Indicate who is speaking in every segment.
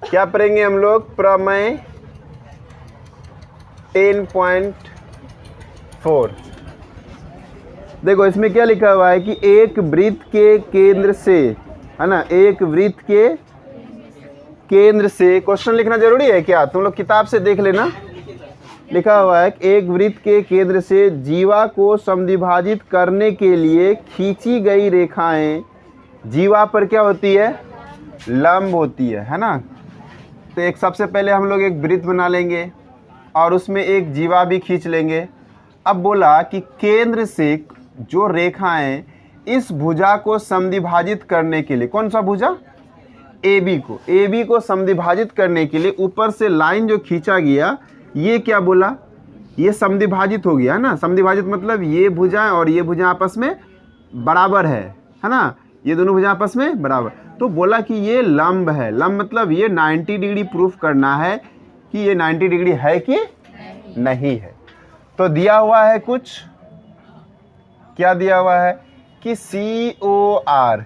Speaker 1: क्या पढ़ेंगे हम लोग? प्रमेय 10.4। देखो इसमें क्या लिखा हुआ है कि एक वृत्त के केंद्र से, है ना, एक वृत्त के केंद्र से, क्वेश्चन लिखना जरूरी है क्या? तुम लोग किताब से देख लेना। लिखा हुआ है कि एक वृत्त के केंद्र से जीवा को समद्विभाजित करने के लिए खींची गई रेखाएं जीवा पर क्या होती है? लंब होती है ना। तो एक सबसे पहले हम लोग एक वृत्त बना लेंगे और उसमें एक जीवा भी खींच लेंगे। अब बोला कि केंद्र से जो रेखाएं इस भुजा को समद्विभाजित करने के लिए, कौन सा भुजा? AB को समद्विभाजित करने के लिए ऊपर से लाइन जो खींचा गया, ये क्या बोला? ये समद्विभाजित हो गया, है ना। समद्विभाजित मतलब ये भुजा और ये भुजा आपस में बराबर है ना। ये दोनों भुजा आपस में बराबर। तो बोला कि ये लंब है। लंब मतलब ये 90 डिग्री प्रूफ करना है कि ये 90 डिग्री है कि नहीं है। तो दिया हुआ है कुछ, क्या दिया हुआ है कि COR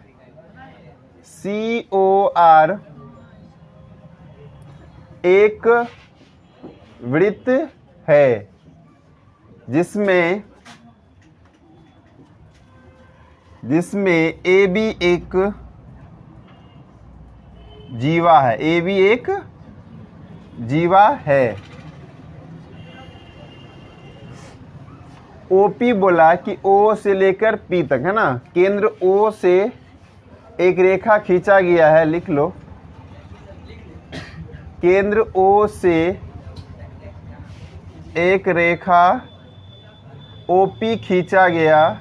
Speaker 1: एक वृत्त है जिसमें AB एक जीवा है। AB एक जीवा है। OP बोला कि O से लेकर P तक, है ना। केंद्र O से एक रेखा खींचा गया है, लिख लो। केंद्र O से एक रेखा OP खींचा गया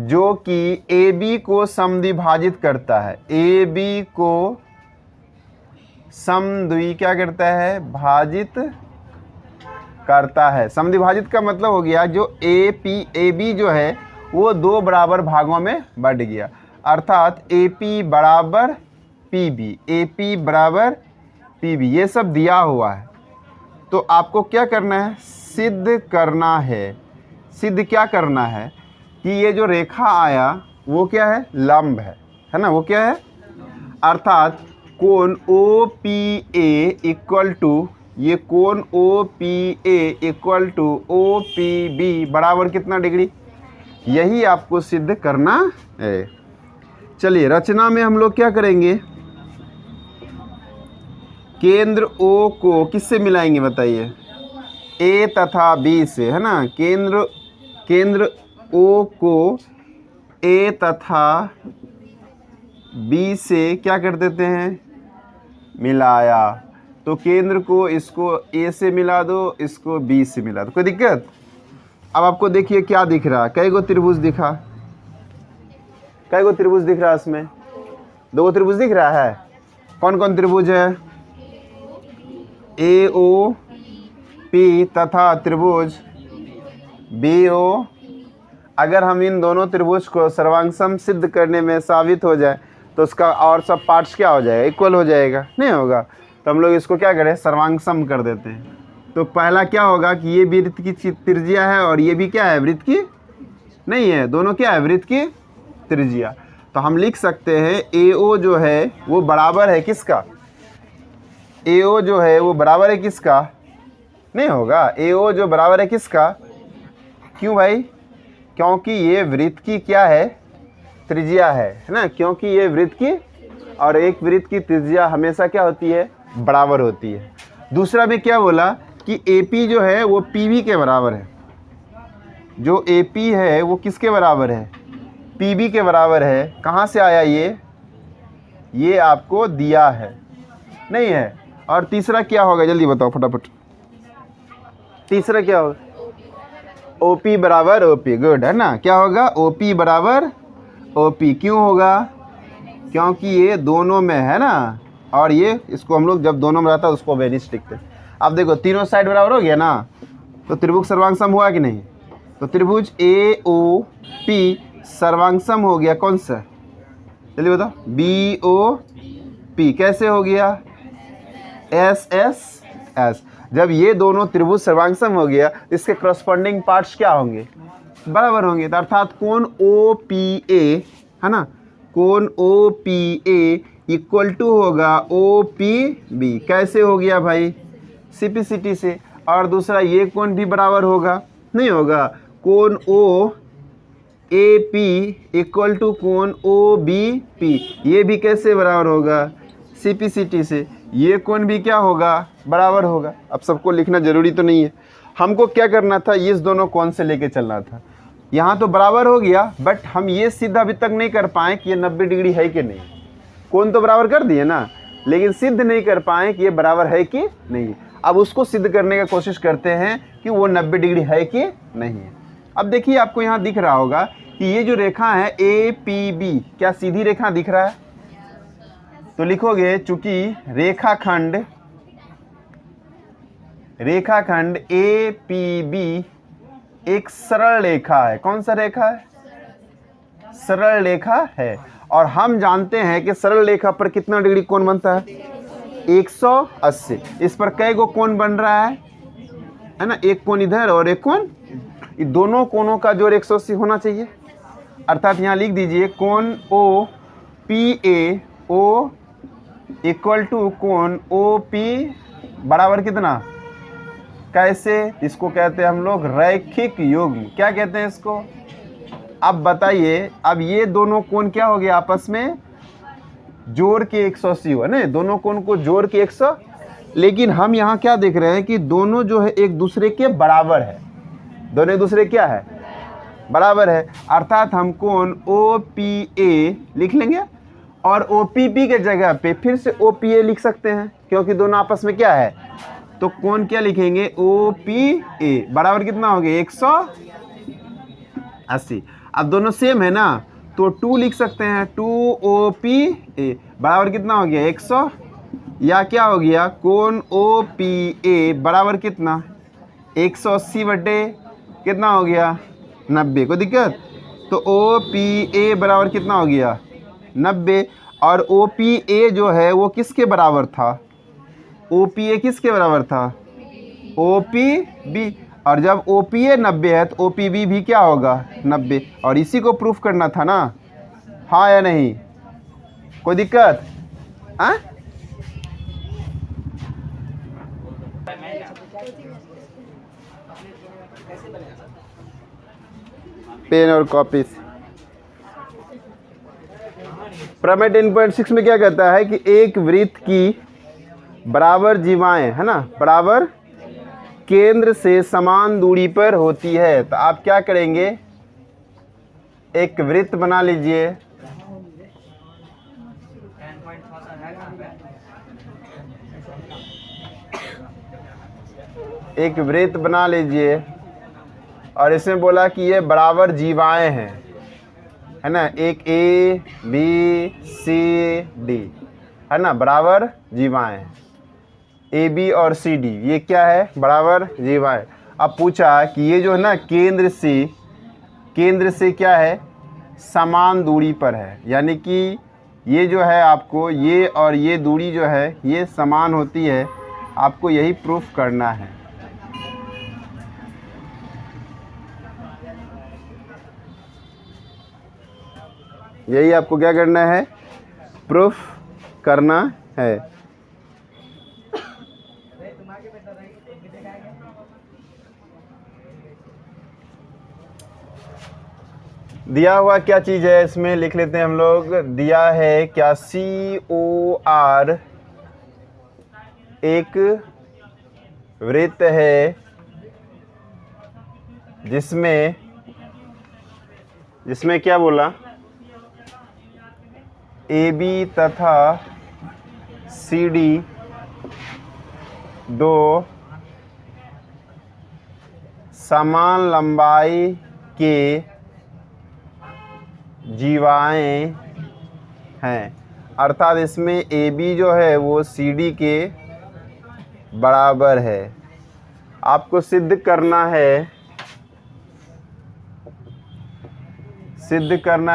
Speaker 1: जो कि AB को समद्विभाजित करता है। AB को क्या करता है? भाजित करता है। समद्विभाजित का मतलब हो गया जो AB जो है वो दो बराबर भागों में बढ़ गया, अर्थात AP बराबर PB। ये सब दिया हुआ है। तो आपको क्या करना है? सिद्ध करना है। सिद्ध क्या करना है कि ये जो रेखा आया वो क्या है? लंब है ना। वो क्या है? अर्थात कोण OPA इक्वल टू, ये कोण OPA इक्वल टू OPB बराबर कितना डिग्री? यही आपको सिद्ध करना है। चलिए रचना में हम लोग क्या करेंगे? केंद्र O को किससे मिलाएंगे बताइए? A तथा B से, है ना। केंद्र O को A तथा B से क्या कर देते हैं? मिलाया। तो केंद्र को इसको A से मिला दो, इसको B से मिला दो। कोई दिक्कत? अब आपको देखिए क्या दिख रहा? कई गो त्रिभुज दिखा? कई गो त्रिभुज दिख रहा है इसमें? दो गो त्रिभुज दिख रहा है। कौन कौन त्रिभुज है? AOP तथा त्रिभुज BO। अगर हम इन दोनों त्रिभुज को सर्वांगसम सिद्ध करने में साबित हो जाए तो उसका और सब पार्ट्स क्या हो जाएगा? इक्वल हो जाएगा, नहीं होगा? तो हम लोग इसको क्या करें? सर्वांगसम कर देते हैं। तो पहला क्या होगा कि ये वृत्त की त्रिज्या है और ये भी क्या है? वृत्त की नहीं है, दोनों क्या है? वृत्त की त्रिज्या। तो हम लिख सकते हैं AO जो है वो बराबर है किसका? AO जो है वो बराबर है किसका? नहीं होगा। AO जो बराबर है किसका? क्यों भाई? क्योंकि ये वृत्त की क्या है? त्रिज्या है ना। क्योंकि ये वृत्त की, और एक वृत्त की त्रिज्या हमेशा क्या होती है? बराबर होती है। दूसरा में क्या बोला कि AP जो है वो PB के बराबर है। जो AP है वो किसके बराबर है? PB के बराबर है। कहाँ से आया ये आपको दिया है, नहीं है? और तीसरा क्या होगा? जल्दी बताओ फटाफट। तीसरा क्या होगा? OP बराबर OP। गुड, है ना। क्या होगा? OP बराबर OP। क्यों होगा? क्योंकि ये दोनों में है ना, और ये इसको हम लोग जब दोनों में रहता है उसको वेनिस लिखते हैं। अब देखो तीनों साइड बराबर हो गया ना, तो त्रिभुज सर्वांगसम हुआ कि नहीं? तो त्रिभुज AOP सर्वांगसम हो गया कौन सा? चलिए बताओ। BOP कैसे हो गया? SSS। जब ये दोनों त्रिभुज सर्वांगसम हो गया, इसके करस्पॉन्डिंग पार्ट्स क्या होंगे? बराबर होंगे। तो अर्थात कोण ओ पी ए, है ना, कोण O P A equal to होगा ओ पी बी। कैसे हो गया भाई? सिंप्लिसिटी से। और दूसरा ये कोण भी बराबर होगा, नहीं होगा? कोण ओ ए पी इक्वल टू कोण ओ बी पी, ये भी कैसे बराबर होगा? सिंप्लिसिटी से। ये कोण भी क्या होगा? बराबर होगा। अब सबको लिखना जरूरी तो नहीं है, हमको क्या करना था, इस दोनों कोण से लेके चलना था। यहाँ तो बराबर हो गया, बट हम ये सिद्ध अभी तक नहीं कर पाए कि ये 90 डिग्री है कि नहीं। कोण तो बराबर कर दिए ना, लेकिन सिद्ध नहीं कर पाए कि ये बराबर है कि नहीं। अब उसको सिद्ध करने की कोशिश करते हैं कि वो 90 डिग्री है कि नहीं है। अब देखिए, आपको यहाँ दिख रहा होगा कि ये जो रेखा है ए पी बी, क्या सीधी रेखा दिख रहा है? तो लिखोगे, चूंकि रेखाखंड ए पी बी एक सरल रेखा है। कौन सा रेखा है? सरल रेखा है। और हम जानते हैं कि सरल रेखा पर कितना डिग्री कोण बनता है? 180। इस पर कई गो कोण बन रहा है ना? एक कोण इधर और एक कोण, ये दोनों कोणों का जोड़ 180 होना चाहिए। अर्थात यहाँ लिख दीजिए, कोण O P A O equal to कोण ओ पी बराबर कितना? कैसे? इसको कहते हैं हम लोग रैखिक युग्म। क्या कहते हैं इसको? अब बताइए, अब ये दोनों कोण क्या हो गया आपस में? जोड़ के 180 हुआ ना, दोनों कोण को जोड़ के 100। लेकिन हम यहाँ क्या देख रहे हैं कि दोनों जो है एक दूसरे के बराबर है। दोनों एक दूसरे क्या है? बराबर है। अर्थात हम कोण ओ पी ए लिख लेंगे और ओ पी बी के जगह पे फिर से ओ पी ए लिख सकते हैं, क्योंकि दोनों आपस में क्या है। तो कोण क्या लिखेंगे? ओ पी ए बराबर कितना हो गया? 180। अब दोनों सेम है ना, तो 2 लिख सकते हैं। 2 ओ पी ए बराबर कितना हो गया? 100। या क्या हो गया? कोण ओ पी ए बराबर कितना? 180 बटे कितना हो गया? 90। कोई दिक्कत? तो ओ पी ए बराबर कितना हो गया? 90। और ओ पी ए जो है वो किसके बराबर था? ओ पी ए किसके बराबर था? O P B. और जब ओ पी ए 90 है तो ओ पी बी भी क्या होगा? 90। और इसी को प्रूफ करना था ना, हाँ या नहीं? कोई दिक्कत? हाँ, पेन और कॉपी से। प्रमेय 10.6 में क्या कहता है कि एक वृत्त की बराबर जीवाएं, है ना, बराबर केंद्र से समान दूरी पर होती है। तो आप क्या करेंगे? एक वृत्त बना लीजिए, एक वृत्त बना लीजिए और इसमें बोला कि ये बराबर जीवाएं हैं, है ना, एक ए बी सी डी, है ना, बराबर जीवाएं हैं। ए बी और सी डी ये क्या है? बराबर जीवाएं। अब पूछा कि ये जो है ना केंद्र से क्या है? समान दूरी पर है। यानी कि ये जो है आपको ये और ये दूरी जो है ये समान होती है। आपको यही प्रूफ करना है। यही आपको क्या करना है? प्रूफ करना है। दिया हुआ क्या चीज़ है इसमें लिख लेते हैं हम लोग। दिया है क्या? सी ओ आर एक वृत्त है जिसमें क्या बोला? ए बी तथा सी डी दो समान लंबाई के जीवाएं हैं। अर्थात इसमें ए बी जो है वो सी डी के बराबर है। आपको सिद्ध करना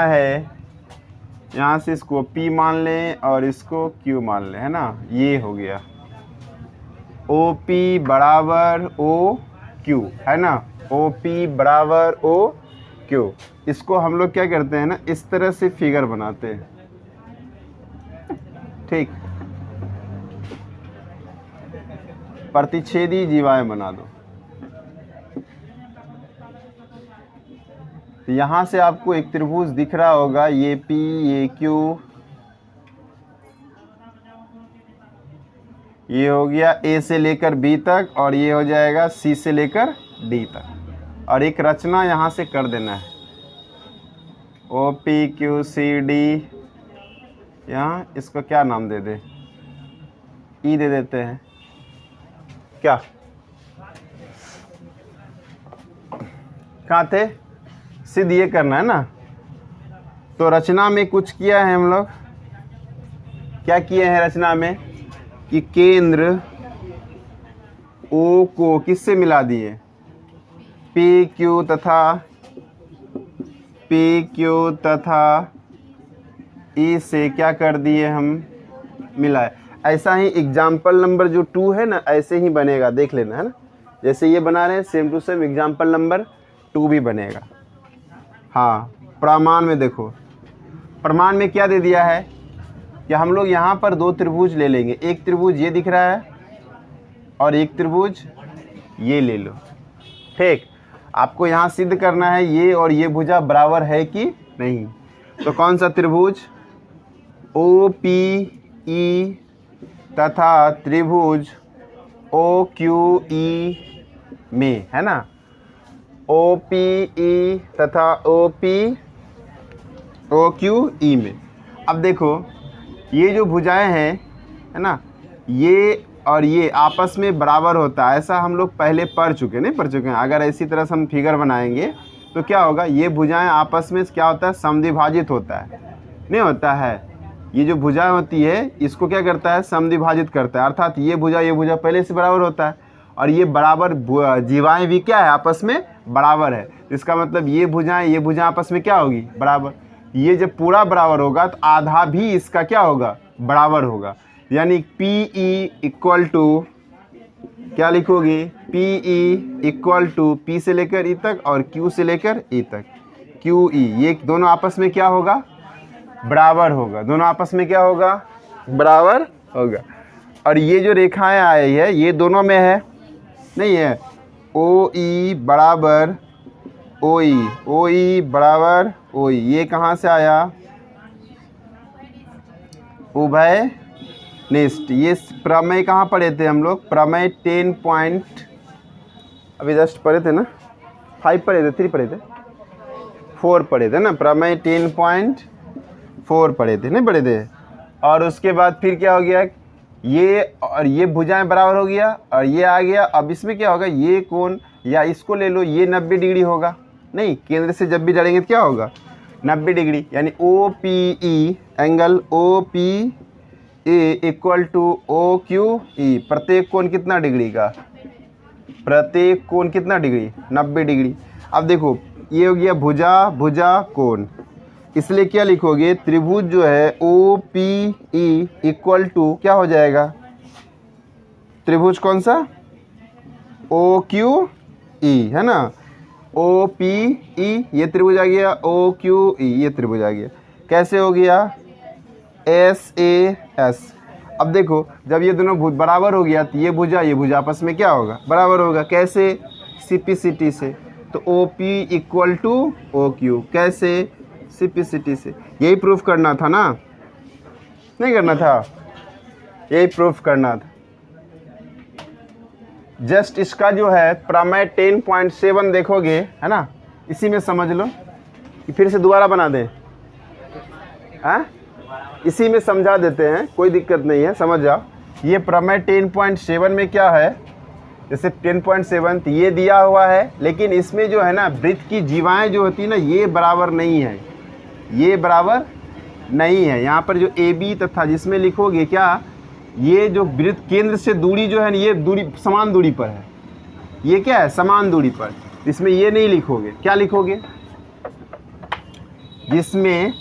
Speaker 1: है, यहाँ से इसको P मान लें और इसको Q मान लें, है ना। ये हो गया OP बराबर OQ, है ना, OP बराबर OQ। क्यू। इसको हम लोग क्या करते हैं ना, इस तरह से फिगर बनाते हैं, ठीक। प्रतिच्छेदी जीवाएं बना दो। तो यहाँ से आपको एक त्रिभुज दिख रहा होगा, ये P, ये Q, ये हो गया A से लेकर B तक, और ये हो जाएगा C से लेकर D तक। और एक रचना यहाँ से कर देना है, OPQCD, यहाँ इसको क्या नाम दे दे, E दे देते हैं क्या। कहाँ थे, सिद्ध ये करना है ना। तो रचना में कुछ किया है हम लोग, क्या किए हैं रचना में कि केंद्र O को किससे मिला दिए, PQ तथा E से क्या कर दिए हम, मिलाए। ऐसा ही एग्जाम्पल नंबर जो 2 है ना, ऐसे ही बनेगा, देख लेना है ना। जैसे ये बना रहे हैं same to same example number 2 भी बनेगा। हाँ, प्रमाण में देखो, प्रमाण में क्या दे दिया है कि हम लोग यहाँ पर 2 त्रिभुज ले लेंगे। एक त्रिभुज ये दिख रहा है और एक त्रिभुज ये ले लो, ठीक। आपको यहाँ सिद्ध करना है ये और ये भुजा बराबर है कि नहीं। तो कौन सा त्रिभुज, OPE तथा त्रिभुज OQE में, है ना। OPE तथा OQE में। अब देखो ये जो भुजाएं हैं, है ना, ये और ये आपस में बराबर होता है, ऐसा हम लोग पहले पढ़ चुके हैं। अगर इसी तरह से हम फिगर बनाएंगे तो क्या होगा, ये भुजाएं आपस में क्या होता है, समद्विभाजित होता है, नहीं होता है। ये जो भुजा होती है इसको क्या करता है, समद्विभाजित करता है, अर्थात ये भुजा पहले से बराबर होता है। और ये बराबर जीवाएं भी क्या है, आपस में बराबर है। इसका मतलब ये भुजाएं आपस में क्या होगी, बराबर। ये जब पूरा बराबर होगा तो आधा भी इसका क्या होगा, बराबर होगा। यानी PE इक्वल टू क्या लिखोगे, PE इक्वल टू P से लेकर E तक और Q से लेकर E तक, QE। ये दोनों आपस में क्या होगा, बराबर होगा। दोनों आपस में क्या होगा, बराबर होगा। और ये जो रेखाएं आई है ये दोनों में है, नहीं है। OE बराबर OE बराबर OE, ये कहाँ से आया, उभय निष्ठ। ये प्रमेय कहाँ पढ़े थे हम लोग, प्रमेय 10 पॉइंट अभी जस्ट पढ़े थे ना, 5 पढ़े थे, 3 पढ़े थे, 4 पढ़े थे ना, प्रमेय 10.4 पढ़े थे, नहीं पढ़े थे। और उसके बाद फिर क्या हो गया, ये और ये भुजाएं बराबर हो गया और ये आ गया। अब इसमें क्या होगा, ये कोण या इसको ले लो, ये 90 डिग्री होगा, नहीं, केंद्र से जब भी जड़ेंगे तो क्या होगा, 90 डिग्री। यानी OPE angle OPA equal to OQE। प्रत्येक कोण कितना डिग्री का, प्रत्येक कोण कितना डिग्री, 90 डिग्री। अब देखो ये हो गया भुजा कोण, इसलिए क्या लिखोगे, त्रिभुज जो है OPE इक्वल टू क्या हो जाएगा, त्रिभुज कौन सा, OQE, है ना। OPE ये त्रिभुज आ गया, OQE ये त्रिभुज आ गया। कैसे हो गया, SAS। अब देखो जब ये दोनों बराबर हो गया तो ये भुजा आपस में क्या होगा, बराबर होगा। कैसे, CPCT से। तो OP इक्वल टू OQ, कैसे, CPCT से। यही प्रूफ करना था ना, नहीं करना था, यही प्रूफ करना था। जस्ट इसका जो है प्रमेय 10.7 देखोगे, है ना, इसी में समझ लो कि फिर से दोबारा बना दें, हाँ, इसी में समझा देते हैं, कोई दिक्कत नहीं है, समझ जाओ। ये प्रमेय 10.7 में क्या है, जैसे 10.7 ये दिया हुआ है, लेकिन इसमें जो है ना वृत्त की जीवाएं जो होती है ना, ये बराबर नहीं है, ये बराबर नहीं है। यहाँ पर जो AB तथा जिसमें लिखोगे क्या, ये जो वृत्त केंद्र से दूरी जो है, ये दूरी समान दूरी पर है, ये क्या है, समान दूरी पर। इसमें ये नहीं लिखोगे, क्या लिखोगे, जिसमें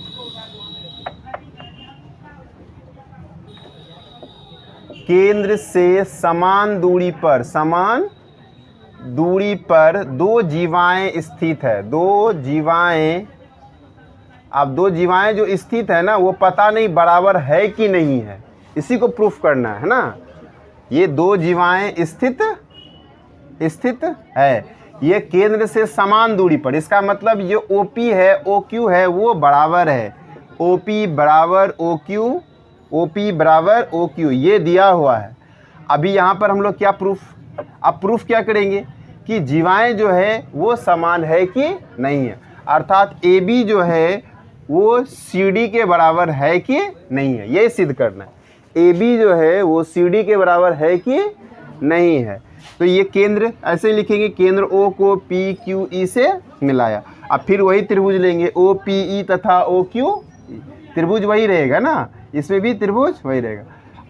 Speaker 1: केंद्र से समान दूरी पर, समान दूरी पर दो जीवाएं स्थित है। दो जीवाएं, अब दो जीवाएं जो स्थित है ना, वो पता नहीं बराबर है कि नहीं है, इसी को प्रूफ करना है ना। ये दो जीवाएं स्थित है, ये केंद्र से समान दूरी पर, इसका मतलब ये OP है OQ है वो बराबर है। OP बराबर OQ, OP बराबर OQ, ये दिया हुआ है। अभी यहाँ पर हम लोग क्या प्रूफ, अब प्रूफ क्या करेंगे कि जीवाएं जो है वो समान है कि नहीं है, अर्थात AB जो है वो CD के बराबर है कि नहीं है, ये सिद्ध करना है। AB जो है वो CD के बराबर है कि नहीं है। तो ये केंद्र ऐसे लिखेंगे, केंद्र O को PQE से मिलाया। अब फिर वही त्रिभुज लेंगे, OPE तथा OQ, त्रिभुज वही रहेगा ना, इसमें भी त्रिभुज वही रहेगा।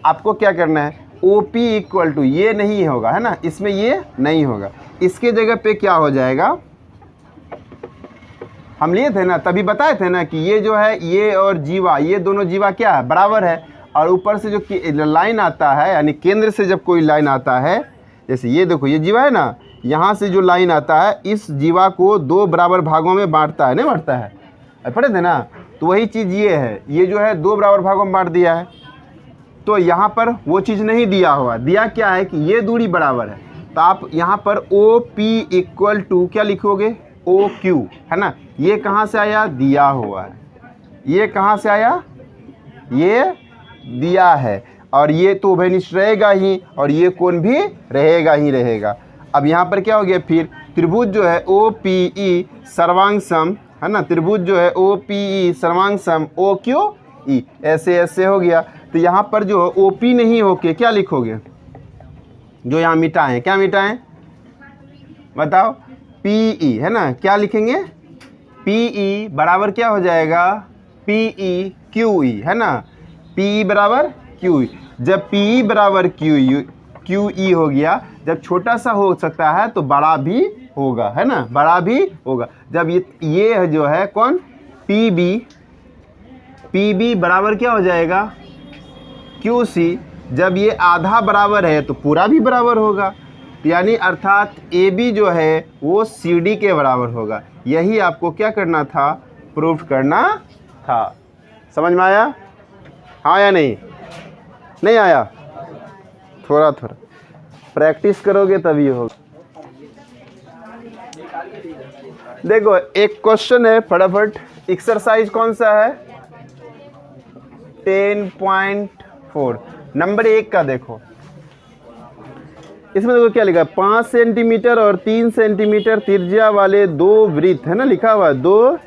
Speaker 1: आपको क्या करना है, OP इक्वल टू, ये नहीं होगा है ना, इसमें ये नहीं होगा, इसके जगह पे क्या हो जाएगा, हम लिए थे ना, तभी बताए थे ना कि ये जो है ये और जीवा, ये दोनों जीवा क्या है, बराबर है। और ऊपर से जो लाइन आता है, यानी केंद्र से जब कोई लाइन आता है, जैसे ये देखो ये जीवा है ना, यहाँ से जो लाइन आता है इस जीवा को दो बराबर भागों में बांटता है, नहीं बांटता है, पढ़े थे ना। तो वही चीज़ ये है, ये जो है दो बराबर भागों में बांट दिया है। तो यहाँ पर वो चीज़ नहीं दिया हुआ, दिया क्या है कि ये दूरी बराबर है। तो आप यहाँ पर OP इक्वल टू क्या लिखोगे, OQ है ना। ये कहाँ से आया, दिया हुआ है, ये कहाँ से आया, ये दिया है, और ये तो उभयनिष्ठ रहेगा ही, और ये कोण भी रहेगा ही रहेगा। अब यहाँ पर क्या हो गया, फिर त्रिभुज जो है OPE सर्वांग सम है ना, त्रिभुज जो है OPE सर्वांग सम OQE, ऐसे ऐसे हो गया। तो यहाँ पर जो OP नहीं होके क्या लिखोगे, जो यहाँ मिटाएं, क्या मिटाएं बताओ, PE है ना, क्या लिखेंगे, PE बराबर क्या हो जाएगा, PE QE है ना, PE बराबर QE। जब PE बराबर QE हो गया, जब छोटा सा हो सकता है तो बड़ा भी होगा है ना, बड़ा भी होगा। जब ये जो है कौन, PB बराबर क्या हो जाएगा, QC। जब ये आधा बराबर है तो पूरा भी बराबर होगा, यानी अर्थात AB जो है वो CD के बराबर होगा। यही आपको क्या करना था, प्रूफ करना था। समझ में आया, हाँ या नहीं, नहीं आया, थोड़ा थोड़ा प्रैक्टिस करोगे तभी होगा। देखो एक क्वेश्चन है, फटाफट, एक्सरसाइज कौन सा है, 10.4 नंबर 1 का देखो। इसमें देखो क्या लिखा है, 5 सेंटीमीटर और 3 सेंटीमीटर त्रिज्या वाले दो वृत्त है ना, लिखा हुआ है, दो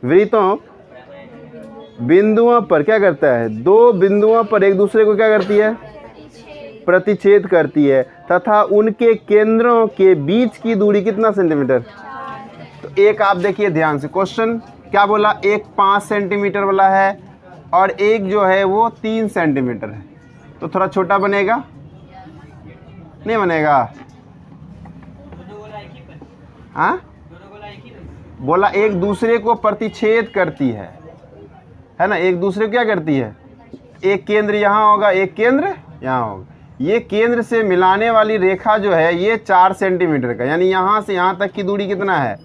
Speaker 1: वृत्तों बिंदुओं पर क्या करता है, दो बिंदुओं पर एक दूसरे को क्या करती है, प्रतिच्छेद करती है, तथा उनके केंद्रों के बीच की दूरी कितना सेंटीमीटर। तो एक आप देखिए ध्यान से, क्वेश्चन क्या बोला, एक 5 सेंटीमीटर वाला है और एक जो है वो 3 सेंटीमीटर है, तो थोड़ा छोटा बनेगा, नहीं बनेगा, हाँ बोला एक दूसरे को प्रतिच्छेद करती है ना, एक दूसरे को क्या करती है, एक केंद्र यहाँ होगा, एक केंद्र यहाँ होगा। ये केंद्र से मिलाने वाली रेखा जो है ये 4 सेंटीमीटर का, यानी यहाँ से यहाँ तक की दूरी कितना है।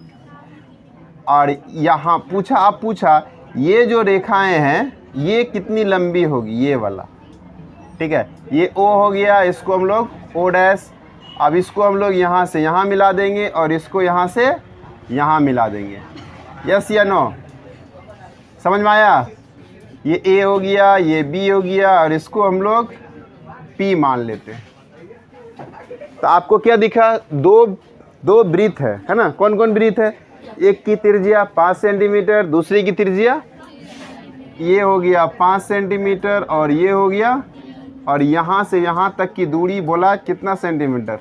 Speaker 1: और यहाँ पूछा, आप पूछा ये जो रेखाएं हैं ये कितनी लंबी होगी, ये वाला, ठीक है, ये O हो गया, इसको हम लोग O', अब इसको हम लोग यहाँ से यहाँ मिला देंगे और इसको यहाँ से यहाँ मिला देंगे, यस या नो, समझ में आया। ये A हो गया, ये B हो गया, और इसको हम लोग P मान लेते हैं। तो आपको क्या दिखा, दो वृत्त है ना, कौन कौन वृत्त है, एक की त्रिज्या 5 सेंटीमीटर, दूसरी की त्रिज्या ये हो गया 5 सेंटीमीटर और ये हो गया, और यहाँ से यहाँ तक की दूरी बोला कितना सेंटीमीटर,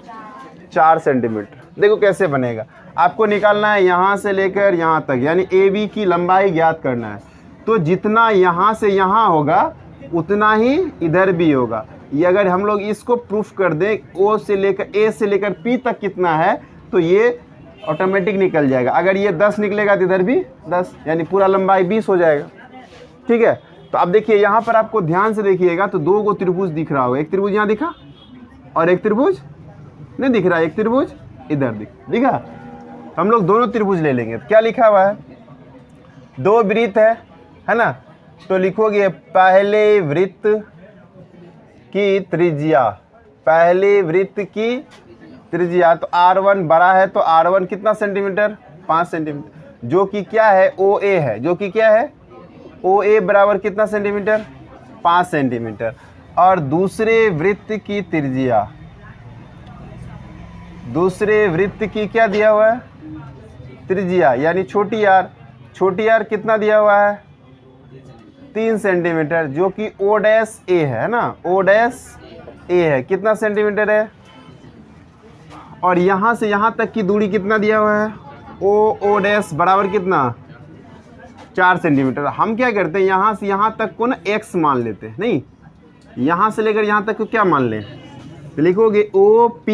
Speaker 1: 4 सेंटीमीटर। देखो कैसे बनेगा, आपको निकालना है यहाँ से लेकर यहाँ तक, यानी AB की लंबाई ज्ञात करना है। तो जितना यहाँ से यहाँ होगा उतना ही इधर भी होगा। ये अगर हम लोग इसको प्रूफ कर दें, O से लेकर A से लेकर P तक कितना है, तो ये ऑटोमेटिक निकल जाएगा। अगर ये 10 निकलेगा तो इधर भी 10, यानी पूरा लंबाई 20 हो जाएगा, ठीक है। तो अब देखिए यहाँ पर आपको ध्यान से देखिएगा तो दो त्रिभुज दिख रहा होगा, एक त्रिभुज यहाँ दिखा और एक त्रिभुज नहीं दिख रहा है, एक त्रिभुज इधर दिखा। हम लोग दोनों त्रिभुज ले लेंगे। क्या लिखा हुआ है? दो वृत्त है ना, तो लिखोगे पहले वृत्त की त्रिज्या, पहले वृत्त की त्रिज्या। तो R1 बड़ा है तो R1 कितना सेंटीमीटर? 5 सेंटीमीटर, जो कि क्या है? OA है, जो कि क्या है? OA बराबर कितना सेंटीमीटर? 5 सेंटीमीटर। और दूसरे वृत्त की त्रिज्या, दूसरे वृत्त की क्या दिया हुआ है? त्रिज्या, यानी छोटी आर। छोटी आर कितना दिया हुआ है? 3 सेंटीमीटर, जो कि O' है ना, O' है। कितना सेंटीमीटर है? और यहाँ से यहाँ तक की दूरी कितना दिया हुआ है? O' बराबर कितना? 4 सेंटीमीटर। हम क्या करते हैं, यहाँ से यहाँ तक को ना x मान लेते हैं। नहीं, यहाँ से लेकर यहाँ तक को क्या मान लें? तो लिखोगे OP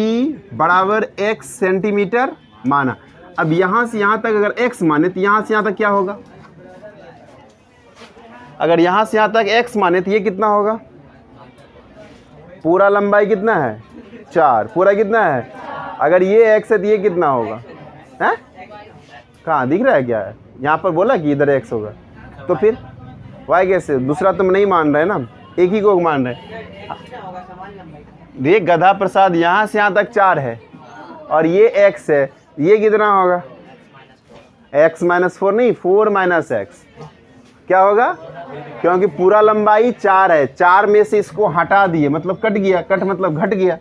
Speaker 1: बराबर x सेंटीमीटर माना। अब यहाँ से यहाँ तक अगर x माने तो यहाँ से यहाँ तक क्या होगा? अगर यहाँ से यहाँ तक x माने तो ये कितना होगा? पूरा लंबाई कितना है? 4। पूरा कितना है? अगर ये x है तो ये कितना होगा? हैं? कहाँ दिख रहा है? क्या है यहाँ पर बोला कि इधर x होगा, तो फिर y कैसे? दूसरा तुम नहीं मान रहे ना, एक ही को मान रहे। ये गधा प्रसाद, यहाँ से यहाँ तक 4 है और ये x है, ये कितना होगा? x - 4 नहीं, 4 - x। क्या होगा? क्योंकि पूरा लंबाई 4 है, 4 में से इसको हटा दिए, मतलब कट गया। कट मतलब घट गया,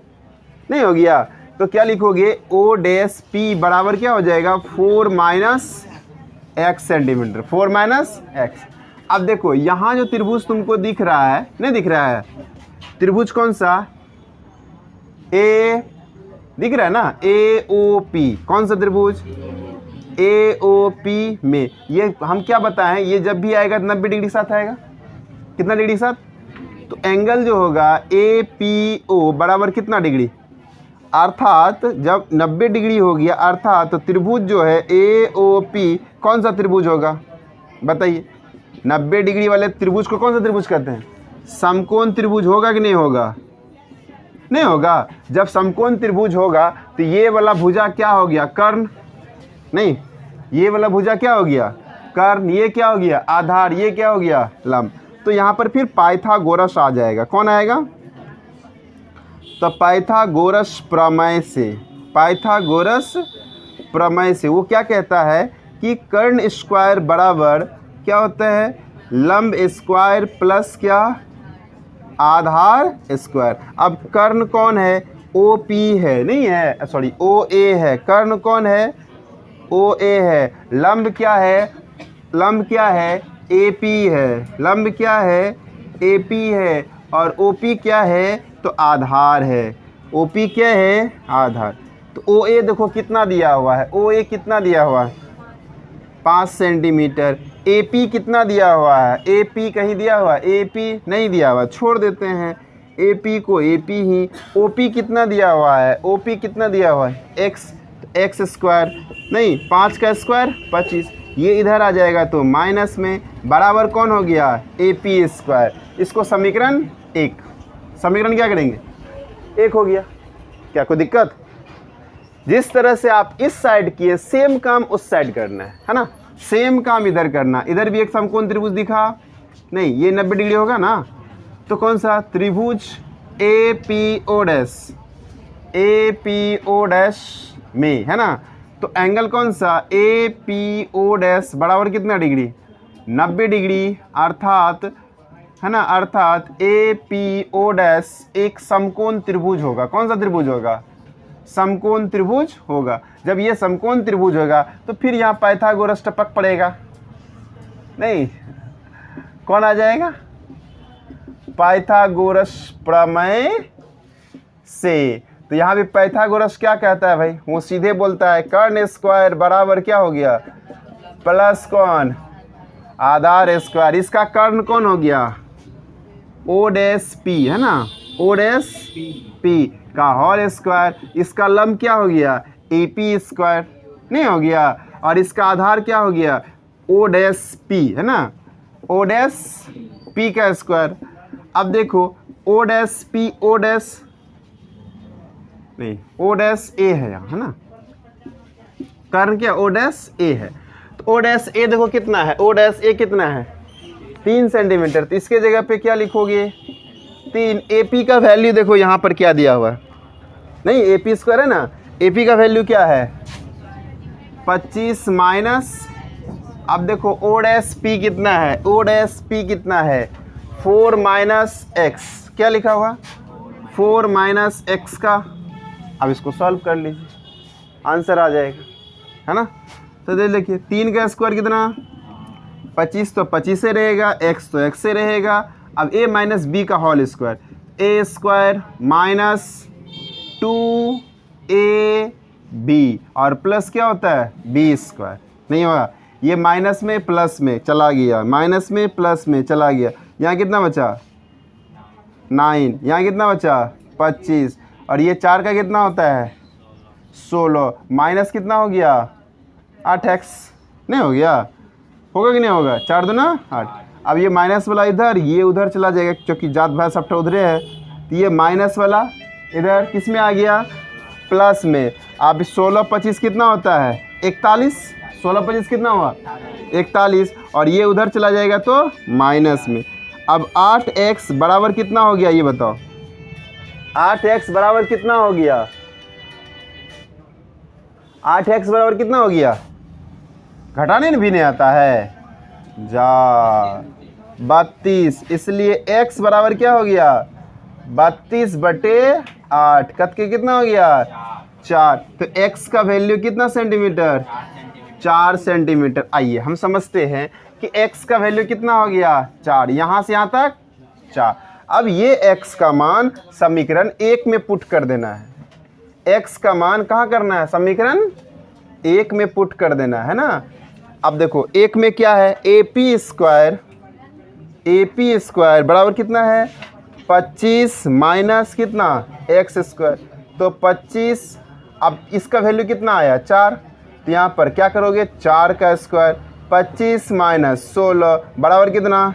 Speaker 1: नहीं हो गया। तो क्या लिखोगे? OP बराबर क्या हो जाएगा? 4 - x सेंटीमीटर, 4 - x। अब देखो यहाँ जो त्रिभुज तुमको दिख रहा है, नहीं दिख रहा है? त्रिभुज कौन सा? A दिख रहा है ना, AOP। कौन सा त्रिभुज? AOP में ये हम क्या बताएं, ये जब भी आएगा 90 डिग्री साथ आएगा। कितना डिग्री साथ? तो एंगल जो होगा APO बराबर कितना डिग्री? अर्थात जब 90 डिग्री हो गया, अर्थात त्रिभुज जो है AOP कौन सा त्रिभुज होगा? बताइए। 90 डिग्री वाले त्रिभुज को कौन सा त्रिभुज कहते हैं? समकोण त्रिभुज होगा कि नहीं होगा? नहीं होगा। जब समकोण त्रिभुज होगा तो ये वाला भुजा क्या हो गया? कर्ण। नहीं, ये वाला भुजा क्या हो गया? कर्ण। ये क्या हो गया? आधार। ये क्या हो गया? लंब। तो यहाँ पर फिर पाइथागोरस आ जाएगा। कौन आएगा? तो पाइथागोरस प्रमेय से, पाइथागोरस प्रमेय से वो क्या कहता है कि कर्ण स्क्वायर बराबर क्या होता है? लंब स्क्वायर प्लस क्या? आधार स्क्वायर। अब कर्ण कौन है? OP है, नहीं है, सॉरी OA है। कर्ण कौन है? OA है। लंब क्या है? लंब क्या है? AP है। लंब क्या है? AP है। और OP क्या है? तो आधार है। OP क्या है? आधार। तो OA देखो कितना दिया हुआ है? OA कितना दिया हुआ है? 5 सेंटीमीटर। AP कितना दिया हुआ है? AP कहीं दिया हुआ है? AP नहीं दिया हुआ, छोड़ देते हैं AP को AP ही। OP कितना दिया हुआ है? OP कितना दिया हुआ है? x स्क्वायर, नहीं 5 का स्क्वायर 25। ये इधर आ जाएगा तो माइनस में, बराबर कौन हो गया? AP square. इसको समीकरण 1। समीकरण क्या करेंगे? 1 हो गया। क्या कोई दिक्कत? जिस तरह से आप इस साइड किए, सेम काम उस साइड करना है ना? सेम काम इधर करना। इधर भी एक समकोण त्रिभुज दिखा, नहीं ये 90 डिग्री होगा ना, तो कौन सा? त्रिभुज APO' में, है ना? तो एंगल कौन सा? APO' बराबर कितना डिग्री? 90 डिग्री। अर्थात, है ना, अर्थात APO' एक समकोण त्रिभुज होगा। कौन सा त्रिभुज होगा? समकोण त्रिभुज होगा। जब ये समकोण त्रिभुज होगा तो फिर यहाँ पाइथागोरस टपक पड़ेगा, नहीं? कौन आ जाएगा? पाइथागोरस प्रमेय से। तो यहाँ भी पाइथागोरस क्या कहता है भाई? वो सीधे बोलता है कर्ण स्क्वायर बराबर क्या हो गया? प्लस कौन? आधार स्क्वायर। इसका कर्ण कौन हो गया? O'P, है ना? O'P का होल स्क्वायर। इसका लंब क्या हो गया? AP स्क्वायर, नहीं हो गया? और इसका आधार क्या हो गया? O'P, है ना? O'P का स्क्वायर। अब देखो O'P, नहीं O'A है यहाँ, है ना? कारण क्या ओ डैश ए है। तो ओ डैश ए देखो कितना है, ओ डैश ए कितना है 3 सेंटीमीटर। तो इसके जगह पे क्या लिखोगे 3। ए पी का वैल्यू देखो यहाँ पर क्या दिया हुआ है, नहीं ए पी स्क्वायर है ना, ए पी का वैल्यू क्या है 25 माइनस, अब देखो ओ डैश पी कितना है, ओ डैश पी कितना है 4 माइनस एक्स, क्या लिखा हुआ 4 माइनस एक्स का। अब इसको सॉल्व कर लीजिए, आंसर आ जाएगा, है ना। तो देख देखिए 3 का स्क्वायर कितना 25, तो 25 से रहेगा, एक्स तो एक्स से रहेगा। अब ए माइनस बी का होल स्क्वायर, ए स्क्वायर माइनस 2ab और प्लस क्या होता है बी स्क्वायर, नहीं होगा, ये माइनस में प्लस में चला गया, माइनस में प्लस में चला गया, यहाँ कितना बचा 9, यहाँ कितना बचा 25, और ये 4 का कितना होता है 16, माइनस कितना हो गया 8x, नहीं हो गया, होगा कि नहीं होगा, 4 दूना 8। अब ये माइनस वाला इधर, ये उधर चला जाएगा, क्योंकि जात भाई सबटा उधरे है, तो ये माइनस वाला इधर किस में आ गया प्लस में। अब 16 25 कितना होता है 41, 16 25 कितना हुआ 41, और ये उधर चला जाएगा तो माइनस में। अब 8x बराबर कितना हो गया ये बताओ, 8x बराबर कितना हो गया, 8x बराबर कितना हो गया, घटाने भी नहीं आता है जा 32, इसलिए x बराबर क्या हो गया 32/8, कत के कितना हो गया 4। तो x का वैल्यू कितना सेंटीमीटर 4 सेंटीमीटर। आइए हम समझते हैं कि x का वैल्यू कितना हो गया 4, यहाँ से यहाँ तक 4। अब ये x का मान समीकरण 1 में पुट कर देना है, x का मान कहाँ करना है समीकरण 1 में पुट कर देना है ना। अब देखो 1 में क्या है ए पी स्क्वायर बराबर कितना है 25 माइनस कितना एक्स स्क्वायर, तो 25, अब इसका वैल्यू कितना आया 4, तो यहाँ पर क्या करोगे 4 का स्क्वायर, 25 माइनस 16 बराबर कितना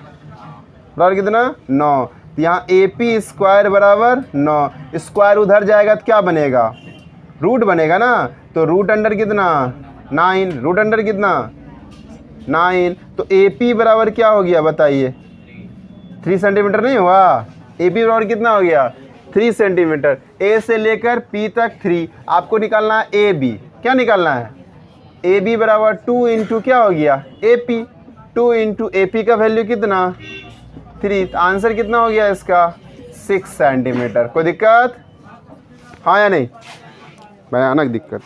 Speaker 1: 9, तो यहाँ ए पी स्क्वायर बराबर 9, स्क्वायर उधर जाएगा तो क्या बनेगा रूट बनेगा ना, तो रूट अंडर कितना 9, रूट अंडर कितना 9, तो ए पी बराबर क्या हो गया बताइए 3 सेंटीमीटर नहीं हुआ, ए पी बराबर कितना हो गया 3 सेंटीमीटर। ए से लेकर पी तक 3, आपको निकालना है ए बी, क्या निकालना है ए बी बराबर 2 इंटू क्या हो गया A P, 2 into A P का वैल्यू कितना 3, तो आंसर कितना हो गया इसका 6 सेंटीमीटर। कोई दिक्कत हाँ या नहीं, भयानक दिक्कत।